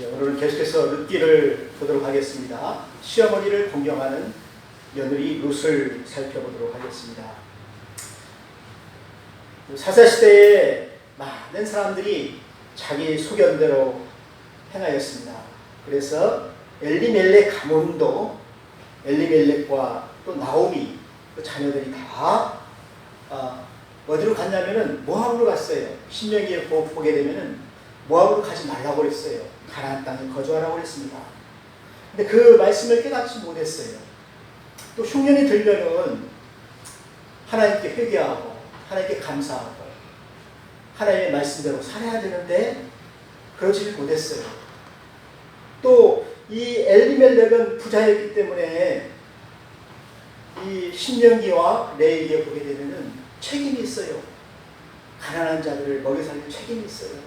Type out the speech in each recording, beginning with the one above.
오늘 계속해서 룻기를 보도록 하겠습니다. 시어머니를 공경하는 며느리 룻을 살펴보도록 하겠습니다. 사사시대에 많은 사람들이 자기 소견대로 행하였습니다. 그래서 엘리멜렉 가문도 엘리멜렉과 또 나오미 그 자녀들이 다 어디로 갔냐면은 모압으로 갔어요. 신명기에 보게 되면은 모압으로 가지 말라고 그랬어요. 가나안 땅에 거주하라고 그랬습니다. 근데 그 말씀을 깨닫지 못했어요. 또 흉년이 들면은 하나님께 회개하고 하나님께 감사하고 하나님의 말씀대로 살아야 되는데 그러지를 못했어요. 또 이 엘리멜렉은 부자였기 때문에 이 신명기와 레위기에 보게 되면은 책임이 있어요. 가난한 자들을 먹여 살릴 책임이 있어요.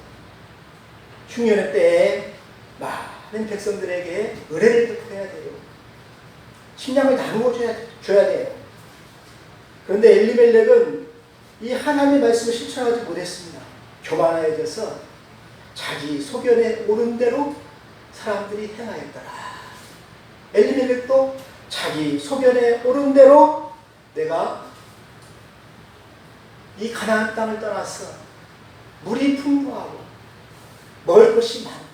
흉년의 때에 많은 백성들에게 은혜를 베풀어야 돼요. 식량을 나누어 줘야 돼요. 그런데 엘리멜렉은 이 하나님의 말씀을 실천하지 못했습니다. 교만해져서 자기 소견에 오른 대로 사람들이 행하였더라. 엘리멜렉도 자기 소견에 오른 대로 내가 이 가나안 땅을 떠나서 물이 풍부하고 먹을 것이 많고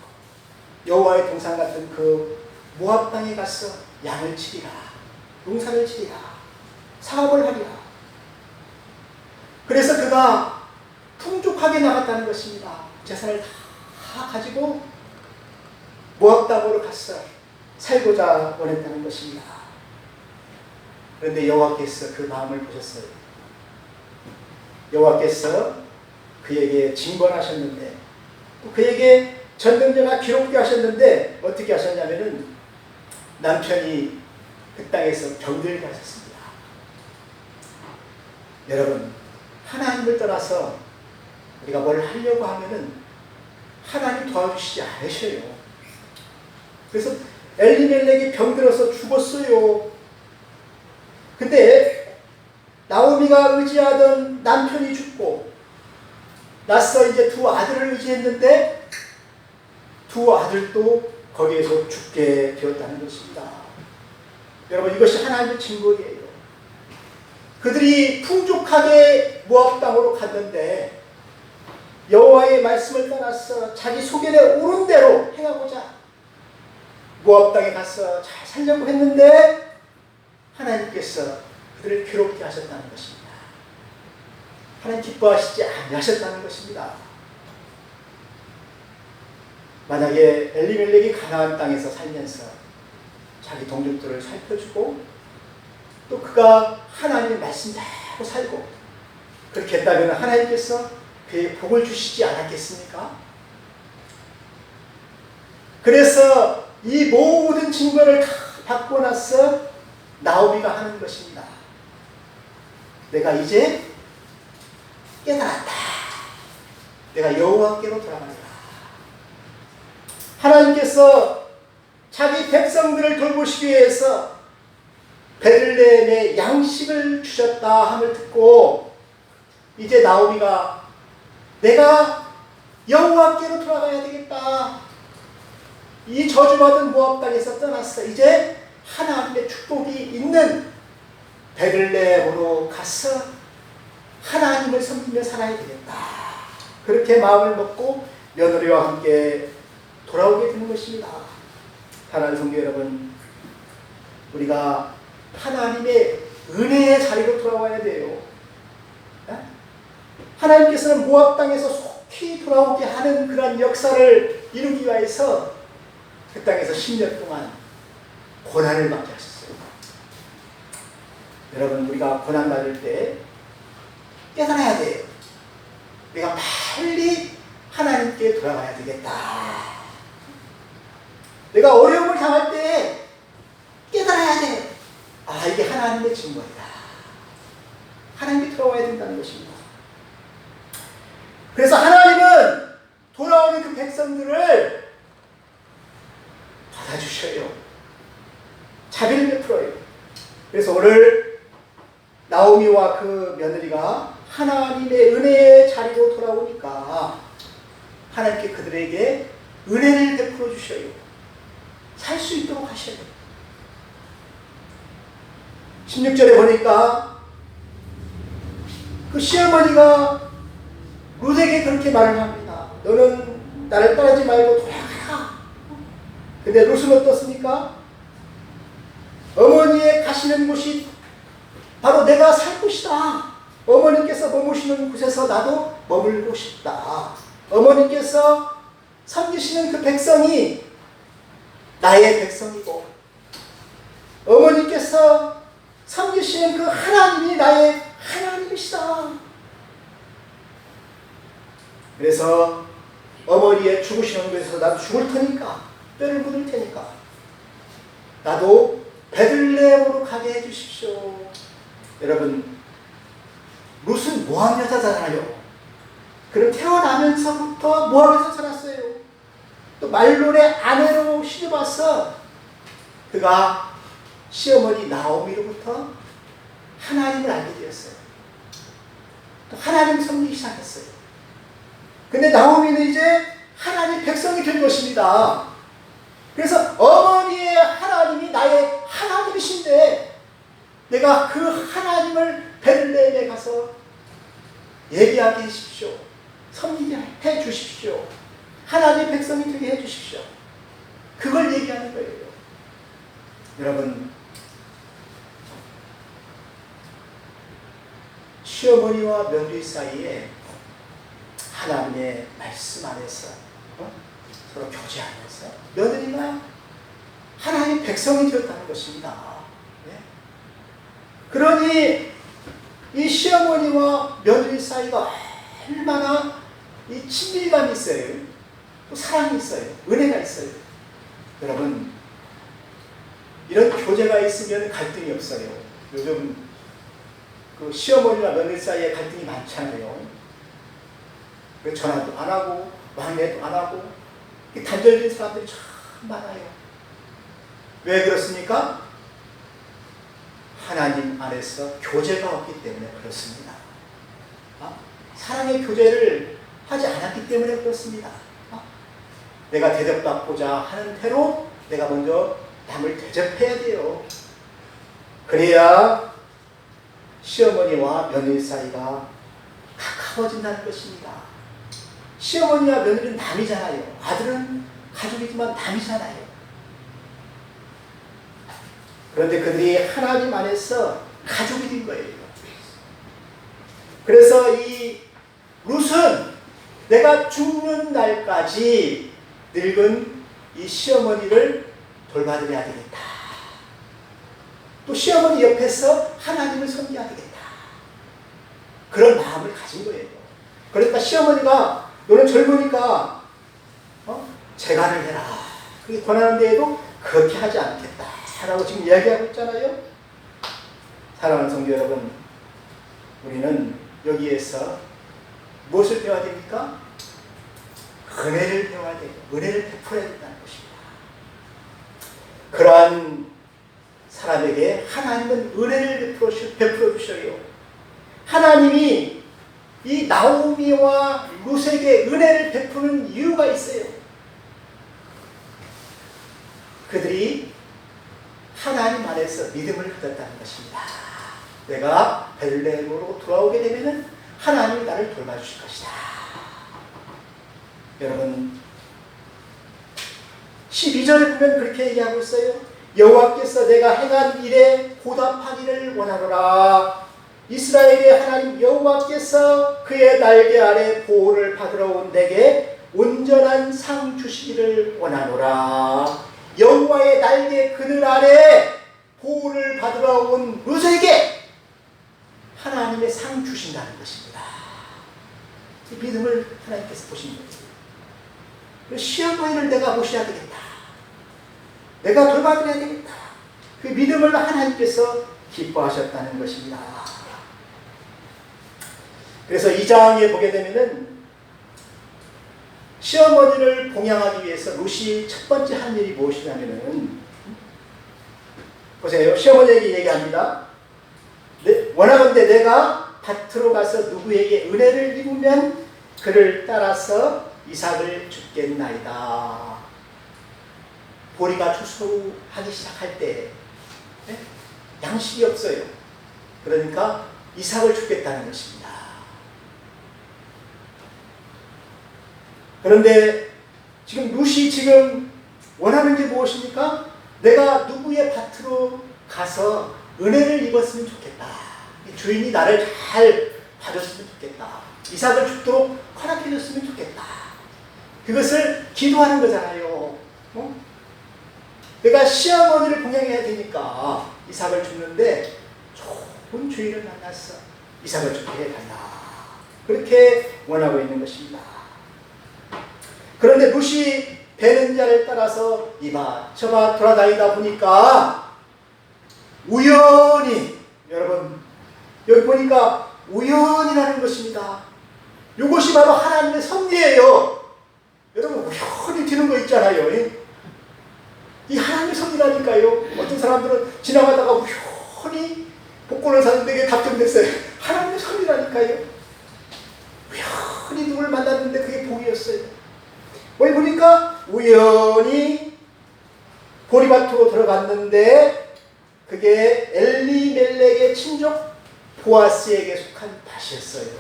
여호와의 동산 같은 그 모압 땅에 가서 양을 치리라, 농사를 치리라, 사업을 하리라. 그래서 그가 풍족하게 나갔다는 것입니다. 재산을 다 가지고 모압 땅으로 가서 살고자 원했다는 것입니다. 그런데 여호와께서 그 마음을 보셨어요. 여호와께서 그에게 징벌하셨는데 또 그에게 전등전화 기록게 하셨는데 어떻게 하셨냐면은 남편이 그 땅에서 병들게 하셨습니다. 여러분, 하나님을 떠나서 우리가 뭘 하려고 하면은 하나님 도와주시지 않으셔요. 그래서 엘리멜렉이 병들어서 죽었어요. 근데 나오미가 의지하던 남편이 죽고 나서 이제 두 아들을 의지했는데 두 아들도 거기에서 죽게 되었다는 것입니다. 여러분, 이것이 하나님의 징벌이에요. 그들이 풍족하게 모압 땅으로 갔는데 여호와의 말씀을 떠나서 자기 소견에 오른 대로 행하고자 모압 땅에 가서 잘 살려고 했는데 하나님께서 그들을 괴롭게 하셨다는 것입니다. 하나님 기뻐하시지 아니하셨다는 것입니다. 만약에 엘리멜렉이 가나안 땅에서 살면서 자기 동족들을 살펴주고 또 그가 하나님의 말씀대로 살고 그렇게 했다면 하나님께서 그에게 복을 주시지 않았겠습니까? 그래서 이 모든 징벌을 다 받고 나서 나오미가 하는 것입니다. 내가 이제 깨달았다. 내가 여호와께로 돌아가리라. 하나님께서 자기 백성들을 돌보시기 위해서 베들레헴에 양식을 주셨다 함을 듣고 이제 나오미가 내가 여호와께로 돌아가야 되겠다. 이 저주받은 모압 땅에서 떠났어. 이제 하나님의 축복이 있는 베들레헴으로 가서 하나님을 섬기며 살아야 되겠다. 그렇게 마음을 먹고 며느리와 함께 돌아오게 되는 것입니다. 사랑하는 성도 여러분, 우리가 하나님의 은혜의 자리로 돌아와야 돼요. 하나님께서는 모압 땅에서 속히 돌아오게 하는 그런 역사를 이루기 위해서 그 땅에서 10년 동안 고난을 받게 하셨어요. 여러분, 우리가 고난 받을 때 깨달아야 돼요. 내가 빨리 하나님께 돌아가야 되겠다. 내가 어려움을 당할 때 깨달아야 돼. 아, 이게 하나님의 징벌이다. 하나님께 돌아와야 된다는 것입니다. 그래서 하나님은 돌아오는 그 백성들을 받아주셔요. 자비를 베풀어요. 그래서 오늘 나오미와 그 며느리가 하나님의 은혜의 자리로 돌아오니까 하나님께 그들에게 은혜를 베풀어 주셔요. 살 수 있도록 하셔요. 16절에 보니까 그 시어머니가 룻에게 그렇게 말을 합니다. 너는 나를 떠나지 말고 돌아가라. 근데 룻은 어떻습니까? 어머니의 가시는 곳이 바로 내가 살 곳이다. 어머니께서 머무시는 곳에서 나도 머물고 싶다. 어머니께서 섬기시는 그 백성이 나의 백성이고, 어머니께서 섬기시는 그 하나님이 나의 하나님이시다. 그래서 어머니의 죽으시는 곳에서 나도 죽을 테니까, 뼈를 묻을 테니까 나도 베들레헴으로 가게 해주십시오. 여러분, 룻은 모압 여자잖아요. 그럼 태어나면서부터 모압에서 살았어요. 또 말론의 아내로 시집와서 그가 시어머니 나오미로부터 하나님을 알게 되었어요. 또 하나님 섬기기 시작했어요. 근데 나오미는 이제 하나님 백성이 된 것입니다. 그래서 어머니의 하나님이 나의 하나님이신데 내가 그 하나님을 베들레헴에 가서 예비하게 해주십시오. 섬기게 해주십시오. 하나님의 백성이 되게 해주십시오. 그걸 얘기하는 거예요. 여러분, 시어머니와 며느리 사이에 하나님의 말씀 안에서 서로 교제하면서 며느리가 하나님의 백성이 되었다는 것입니다. 네? 그러니 이 시어머니와 며느리 사이가 얼마나 이 친밀감이 있어요. 또 사랑이 있어요. 은혜가 있어요. 여러분, 이런 교제가 있으면 갈등이 없어요. 요즘 그 시어머니와 며느리 사이에 갈등이 많잖아요. 전화도 안 하고 왕래도 안 하고 단절된 사람들이 참 많아요. 왜 그렇습니까? 하나님 안에서 교제가 없기 때문에 그렇습니다. 사랑의 교제를 하지 않았기 때문에 그렇습니다. 내가 대접받고자 하는 대로 내가 먼저 남을 대접해야 돼요. 그래야 시어머니와 며느리 사이가 가까워진다는 것입니다. 시어머니와 며느리는 남이잖아요. 아들은 가족이지만 남이잖아요. 그런데 그들이 하나님 안에서 가족이 된 거예요. 그래서 이 룻은 내가 죽는 날까지 늙은 이 시어머니를 돌봐드려야 되겠다. 또 시어머니 옆에서 하나님을 섬겨야 되겠다. 그런 마음을 가진 거예요. 그러니까 시어머니가 너는 젊으니까 재간을 해라. 그게 권하는데에도 그렇게 하지 않겠다. 라고 지금 이야기하고 있잖아요. 사랑하는 성도 여러분, 우리는 여기에서 무엇을 배워야 됩니까? 은혜를 배워야 돼요. 은혜를 베풀어야 된다는 것입니다. 그러한 사람에게 하나님은 은혜를 베풀어 주셔요. 하나님이 이 나오미와 룻에게 은혜를 베푸는 이유가 있어요. 그들이 하나님 안에서 믿음을 가졌다는 것입니다. 내가 베들레헴으로 돌아오게 되면 하나님이 나를 돌봐주실 것이다. 여러분, 12절에 보면 그렇게 얘기하고 있어요. 여호와께서 내가 행한 일에 보답하기를 원하노라. 이스라엘의 하나님 여호와께서 그의 날개 아래 보호를 받으러 온 내게 온전한 상 주시기를 원하노라. 여호와의 날개 그늘 아래 보호를 받으러 온 룻에게 하나님의 상 주신다는 것입니다. 이 믿음을 하나님께서 보신 거예요. 시어머니를 내가 모셔야 되겠다. 내가 돌봐드려야 되겠다. 그 믿음을 하나님께서 기뻐하셨다는 것입니다. 그래서 2장에 보게 되면은 시어머니를 봉양하기 위해서 룻이 첫 번째 한 일이 무엇이냐면은, 보세요. 시어머니에게 얘기합니다. 원하건대 내가 밭으로 가서 누구에게 은혜를 입으면 그를 따라서 이삭을 줍겠나이다. 보리가 추수하기 시작할 때 양식이 없어요. 그러니까 이삭을 줍겠다는 것입니다. 그런데 지금 룻이 지금 원하는 게 무엇입니까? 내가 누구의 밭으로 가서 은혜를 입었으면 좋겠다. 주인이 나를 잘 봐줬으면 좋겠다. 이삭을 줍도록 허락해줬으면 좋겠다. 그것을 기도하는 거잖아요. 내가 시어머니를 봉양해야 되니까 이삭을 줍는데 좋은 주인을 만났어. 이삭을 줍게 해달라. 그렇게 원하고 있는 것입니다. 그런데 룻이 배는 자를 따라서 이봐 저봐 돌아다니다 보니까 우연히, 여러분 여기 보니까 우연이라는 것입니다. 이것이 바로 하나님의 섭리예요. 여러분 우연히 되는 거 있잖아요. 이 하나님의 섭리라니까요. 어떤 사람들은 지나가다가 우연히 복권을 샀는데 그게 당첨됐어요. 하나님의 섭리라니까요. 우연히 누굴 만났는데 그게 복이었어요. 뭘 보니까 우연히 보리밭으로 들어갔는데 그게 엘리멜렉의 친족 보아스에게 속한 밭이었어요.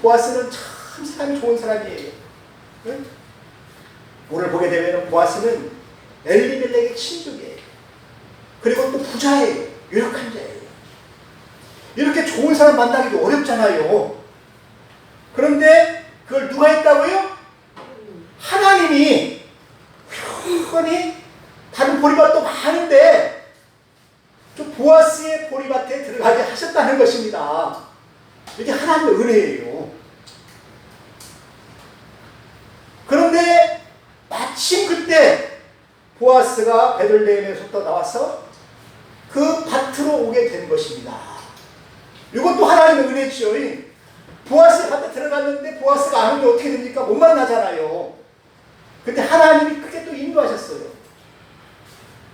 보아스는 참 사람이 좋은 사람이에요. 응? 오늘 보게 되면 보아스는 엘리멜렉의 친족이에요. 그리고 또 부자예요. 유력한 자예요. 이렇게 좋은 사람 만나기도 어렵잖아요. 그런데 그걸 누가 했다고요? 하나님이 우연히 다른 보리밭도 많은데 저 보아스의 보리밭에 들어가게 하셨다는 것입니다. 이게 하나님의 은혜예요. 그런데 마침 그때 보아스가 베들레헴에서 또 나와서 그 밭으로 오게 된 것입니다. 이것도 하나님의 은혜죠. 보아스 밭에 들어갔는데 보아스가 안 오면 어떻게 됩니까? 못 만나잖아요. 근데 하나님이 크게 또 인도하셨어요.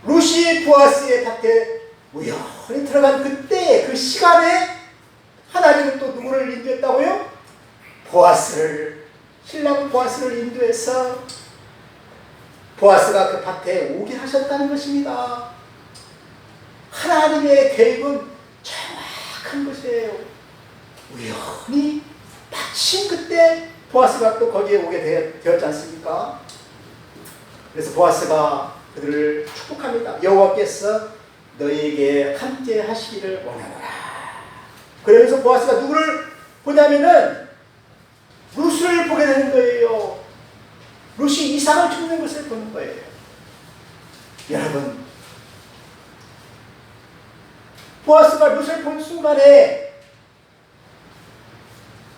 룻이 보아스의 밭에 우연히 들어간 그때 그 시간에 하나님은 또 누구를 인도했다고요? 보아스를, 신랑 보아스를 인도해서 보아스가 그 밭에 오게 하셨다는 것입니다. 하나님의 계획은 정확한 것이에요. 우연히 마침 그때 보아스가 또 거기에 오게 되었지 않습니까? 그래서 보아스가 그들을 축복합니다. 여호와께서 너희에게 함께 하시기를 원하노라. 그러면서 보아스가 누구를 보냐면은 룻을 보게 되는 거예요. 룻이 이삭을 줍는 것을 보는 거예요. 여러분, 보아스가 룻을 본 순간에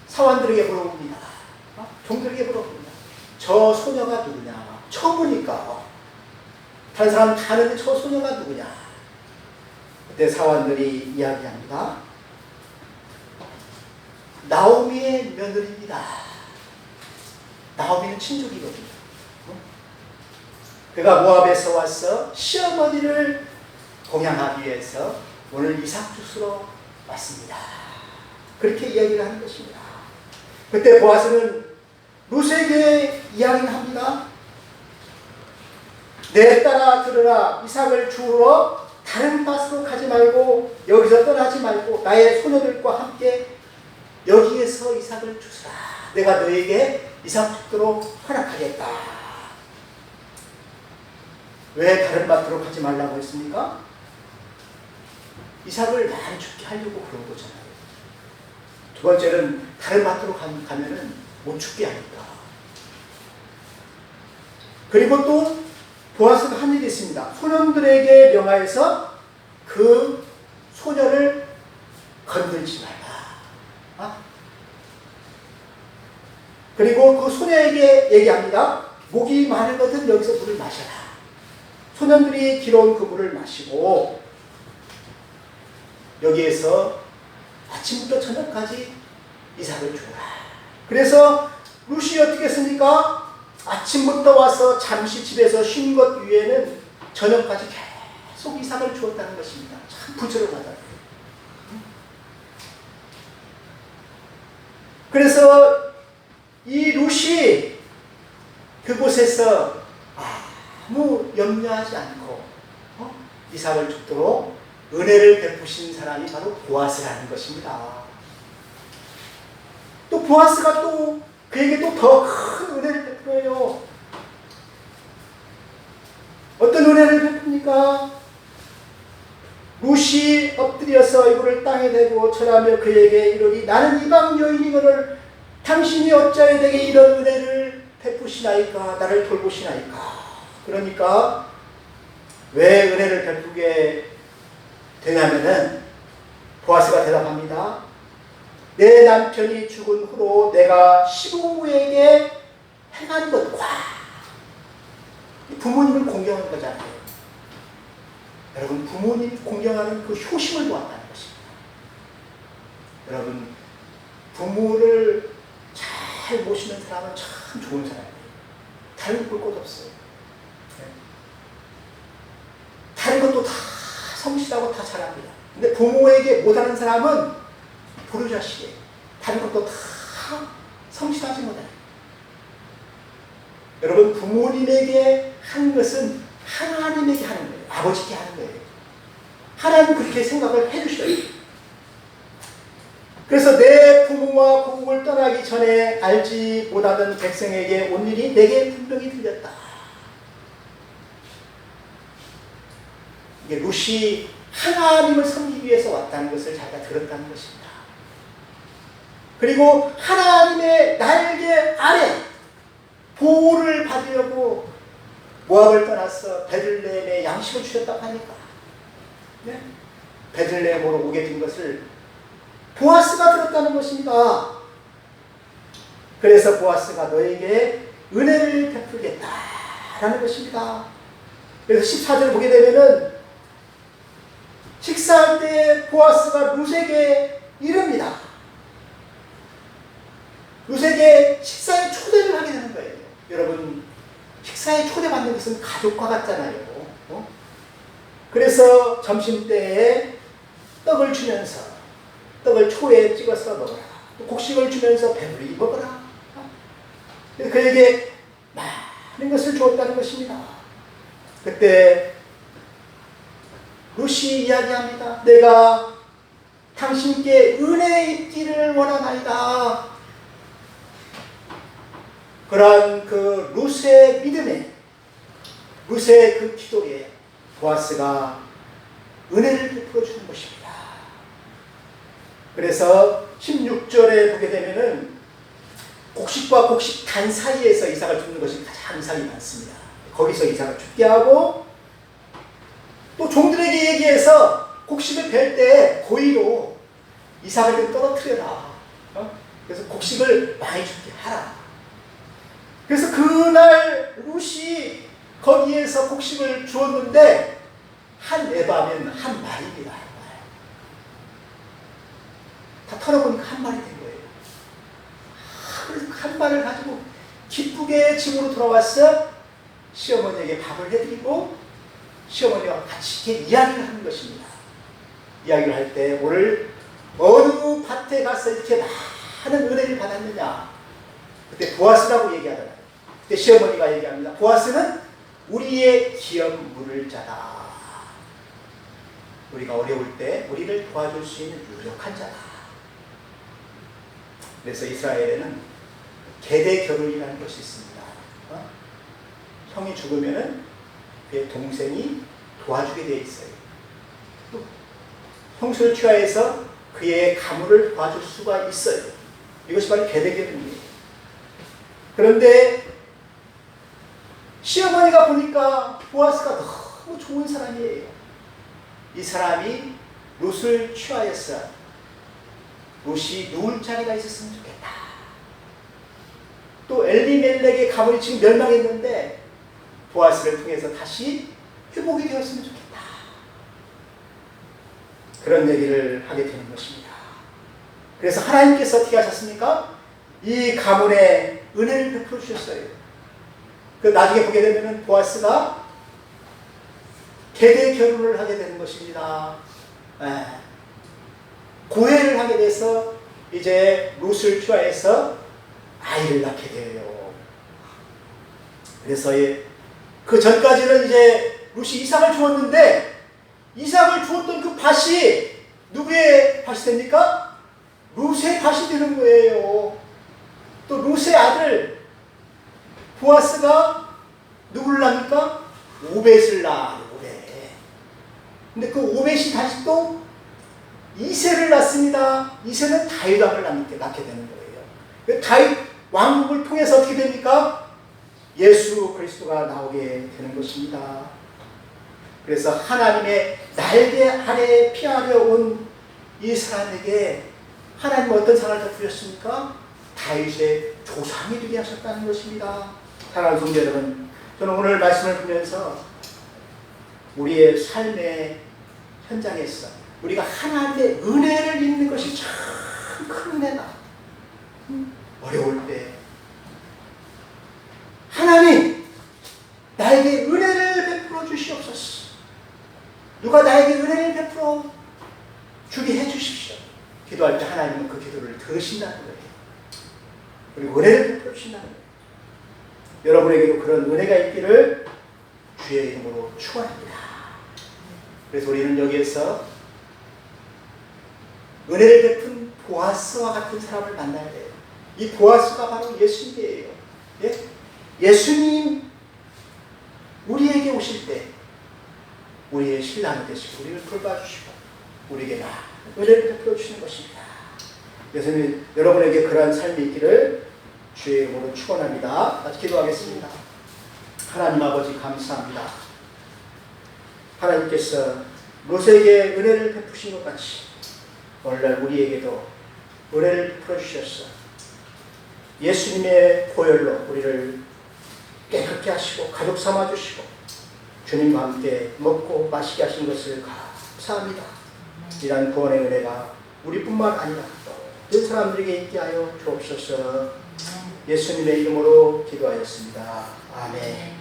사환들에게 물어봅니다. 종들에게 물어봅니다. 저 소녀가 누구냐? 처음 보니까 다른 사람 다 아는데 저 소녀가 누구냐? 그때 사환들이 이야기합니다. 나오미의 며느리입니다. 나오미는 친족이거든요. 그가 모압에서 와서 시어머니를 공양하기 위해서 오늘 이삭 주스러 왔습니다. 그렇게 이야기를 하는 것입니다. 그때 보아스는 룻에게 이야기를 합니다. 내 딸아 들으라. 이삭을 주우러 다른 밭으로 가지 말고 여기서 떠나지 말고 나의 소녀들과 함께 여기에서 이삭을 주스라. 내가 너에게 이삭 죽도록 허락하겠다. 왜 다른 밭으로 가지 말라고 했습니까? 이삭을 많이 죽게 하려고 그런 거잖아요. 두 번째는 다른 밭으로 가면은 못 죽게 하니까. 그리고 또 보아스가 한 일이 있습니다. 소년들에게 명하여서 그 소녀를 건들지 말라. 그리고 그 소녀에게 얘기합니다. 목이 마르거든 여기서 물을 마셔라. 소년들이 길어온 그 물을 마시고 여기에서 아침부터 저녁까지 이삭을 주라. 그래서 룻이 어떻게 했습니까? 아침부터 와서 잠시 집에서 쉰 것 위에는 저녁까지 계속 이삭을 주었다는 것입니다. 참 부지런하다. 그래서 이 룻이 그곳에서 아무 염려하지 않고 이삭을 죽도록 은혜를 베푸신 사람이 바로 보아스라는 것입니다. 또 보아스가 또 그에게 또 더 큰 은혜를 베풀어요. 어떤 은혜를 베풉니까? 룻이 엎드려서 이불을 땅에 대고 절하며 그에게 이르니 나는 이방 여인이거늘 당신이 어찌하여 내게 이런 은혜를 베푸시나이까? 나를 돌보시나이까? 그러니까 왜 은혜를 베푸게 되냐면은 보아스가 대답합니다. 내 남편이 죽은 후로 내가 시부모에게 행한 것과 부모님을 공경한 거잖아요. 여러분, 부모님 공경하는 그 효심을 보았다는 것입니다. 여러분, 부모를 잘 모시는 사람은 참 좋은 사람이에요. 다른 볼 것 없어요. 다른 것도 다 성실하고 다 잘합니다. 근데 부모에게 못하는 사람은 보르자식이에요. 다른 것도 다 성실하지 못해요. 여러분, 부모님에게 한 것은 하나님에게 하는 거예요. 아버지께 하는 거예요. 하나님 그렇게 생각을 해주셔요. 그래서 내 부모와 고국을 떠나기 전에 알지 못하던 백성에게 온 일이 내게 분명히 들렸다. 이게 룻이 하나님을 섬기기 위해서 왔다는 것을 자기가 들었다는 것입니다. 그리고 하나님의 날개 아래 보호를 받으려고 모압을 떠나서 베들레헴에 양식을 주셨다고 하니까 베들레헴으로 오게 된 것을 보아스가 들었다는 것입니다. 그래서 보아스가 너에게 은혜를 베풀겠다라는 것입니다. 그래서 14절을 보게 되면은 식사할 때 보아스가 룻에게 이릅니다. 룻에게 식사에 초대를 하게 되는 거예요. 여러분, 식사에 초대받는 것은 가족과 같잖아요. 그래서 점심때에 떡을 주면서 떡을 초에 찍어서 먹어라. 또 곡식을 주면서 배불리 먹어라. 그에게 많은 것을 주었다는 것입니다. 그때 룻이 이야기합니다. 내가 당신께 은혜 있기를 원하나이다. 그러한 그 룻의 믿음에, 룻의 그 기도에 보아스가 은혜를 베풀어 주는 것입니다. 그래서 16절에 보게 되면은 곡식과 곡식 단 사이에서 이삭을 줍는 것이 가장 이삭이 많습니다. 거기서 이삭을 죽게 하고 또 종들에게 얘기해서 곡식을 벨 때 고의로 이삭을 좀 떨어뜨려라. 그래서 곡식을 많이 죽게 하라. 그래서 그날 룻이 거기에서 곡식을 주었는데 한 에바면 한 마리입니다. 다 털어보니까 한 마리 된 거예요. 그래서 한 마리를 가지고 기쁘게 집으로 돌아와서 시어머니에게 밥을 해드리고 시어머니와 같이 이렇게 이야기를 하는 것입니다. 이야기를 할 때 오늘 어느 밭에 가서 이렇게 많은 은혜를 받았느냐. 그때 보아스라고 얘기하잖아요. 그때 시어머니가 얘기합니다. 보아스는 우리의 기업 물을 자다. 우리가 어려울 때 우리를 도와줄 수 있는 유력한 자다. 그래서 이스라엘에는 계대 결혼이라는 것이 있습니다. 형이 죽으면은 그의 동생이 도와주게 되어 있어요. 또 형수를 취하해서 그의 가문을 도와줄 수가 있어요. 이것이 바로 계대 결혼이에요. 그런데 시어머니가 보니까 보아스가 너무 좋은 사람이에요. 이 사람이 룻을 취하였어. 룻이 누울 자리가 있었으면 좋겠다. 또 엘리멜렉의 가문이 지금 멸망했는데 보아스를 통해서 다시 회복이 되었으면 좋겠다. 그런 얘기를 하게 되는 것입니다. 그래서 하나님께서 어떻게 하셨습니까? 이 가문에 은혜를 베풀어 주셨어요. 그 나중에 보게 되면 보아스가 계대 결혼을 하게 되는 것입니다. 고해를 하게 돼서 이제 룻을 취하해서 아이를 낳게 돼요. 그래서 그 전까지는 이제 룻이 이삭을 주었는데 이삭을 주었던 그 밭이 누구의 밭이 됩니까? 룻의 밭이 되는 거예요. 또 룻의 아들 보아스가 누구를 낳습니까? 오벳을 낳아요. 오벳. 근데 그 오벳이 다시 또 이새를 낳습니다. 이새는 다윗 왕을 낳게 되는 거예요. 다윗 왕국을 통해서 어떻게 됩니까? 예수 그리스도가 나오게 되는 것입니다. 그래서 하나님의 날개 아래에 피하려 온 이 사람에게 하나님은 어떤 상을 베푸셨습니까? 다윗의 조상이 되게 하셨다는 것입니다. 사랑하는 성도 여러분, 저는 오늘 말씀을 보면서 우리의 삶의 현장에서 우리가 하나님의 은혜를 입는 것이 참 큰 은혜다. 어려울 때 하나님 나에게 은혜를 베풀어 주시옵소서. 누가 나에게 은혜를 베풀어 주게 해주십시오. 기도할 때 하나님은 그 기도를 들으신다는 거예요. 그리고 은혜를 베풀어 주신다는 거예요. 여러분에게도 그런 은혜가 있기를 주의 이름으로 축원합니다. 그래서 우리는 여기에서 은혜를 베푼 보아스와 같은 사람을 만나야 돼요. 이 보아스가 바로 예수님이에요. 예? 예수님 우리에게 오실 때 우리의 신랑이 되시고 우리를 돌봐주시고 우리에게 은혜를 베풀어 주시는 것입니다. 예수님 여러분에게 그러한 삶이 있기를 주의 이름으로 축원합니다. 같이 기도하겠습니다. 하나님 아버지 감사합니다. 하나님께서 롯에게 은혜를 베푸신 것 같이 오늘날 우리에게도 은혜를 베풀어 주셨어. 예수님의 보혈로 우리를 깨끗게 하시고 가족 삼아 주시고 주님과 함께 먹고 마시게 하신 것을 감사합니다. 이러한 구원의 은혜가 우리뿐만 아니라 모든 사람들에게 있게 하여 주옵소서. 예수님의 이름으로 기도하였습니다. 아멘.